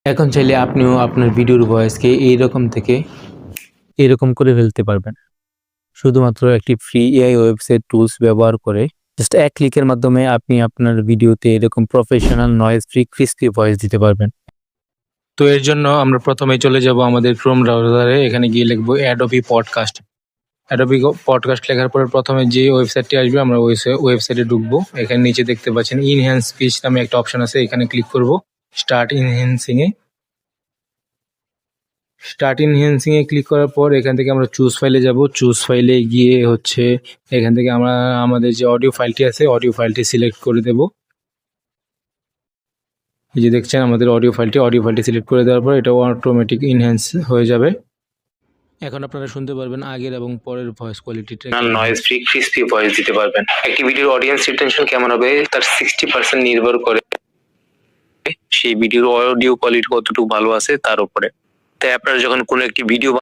এখন চাইলে আপনিও আপনার ভিডিওর ভয়েসকে এরকম করে ফেলতে পারবেন। শুধুমাত্র একটি ফ্রি এআই ওয়েবসাইট টুলস ব্যবহার করে জাস্ট এক ক্লিকের মাধ্যমে আপনি আপনার ভিডিওতে এরকম professional noise free crispy voice দিতে পারবেন। তো এর জন্য আমরা প্রথমে চলে যাব আমাদের ক্রোম ব্রাউজারে। এখানে গিয়ে লিখবো অ্যাডোবি পডকাস্ট। অ্যাডোবি পডকাস্ট লেখার পরে প্রথমে যে ওয়েবসাইটটি আসবে আমরা ওয়েবসাইটে ঢুকবো। এখানে নিচে দেখতে পাচ্ছেন ইনহ্যান্স স্পিচ নামে একটা অপশন আছে, এখানে ক্লিক করব। স্টার্ট ইনহ্যান্সিং এ ক্লিক করার পর এখান থেকে আমরা চুজ ফাইলে যাব। চুজ ফাইলে গিয়ে হচ্ছে এখান থেকে আমরা আমাদের যে অডিও ফাইলটি আছে অডিও ফাইলটি সিলেক্ট করে দেব। এই যে দেখছেন আমাদের অডিও ফাইলটি সিলেক্ট করে দেওয়ার পর এটা অটোমেটিক ইনহ্যান্স হয়ে যাবে। এখন আপনারা শুনতে পারবেন আগের এবং পরের ভয়েস কোয়ালিটিটা। নয়েজ ফ্রি ক্রিস্পি ভয়েস দিতে পারবেন। একটি ভিডিওর অডিয়েন্স রিটেনশন কেমন হবে তার 60% নির্ভর করে সেই ভিডিওর অডিও কোয়ালিটি কতটুকু ভালো আছে তার উপরে। তাই আপনারা যখন কোনো একটি ভিডিও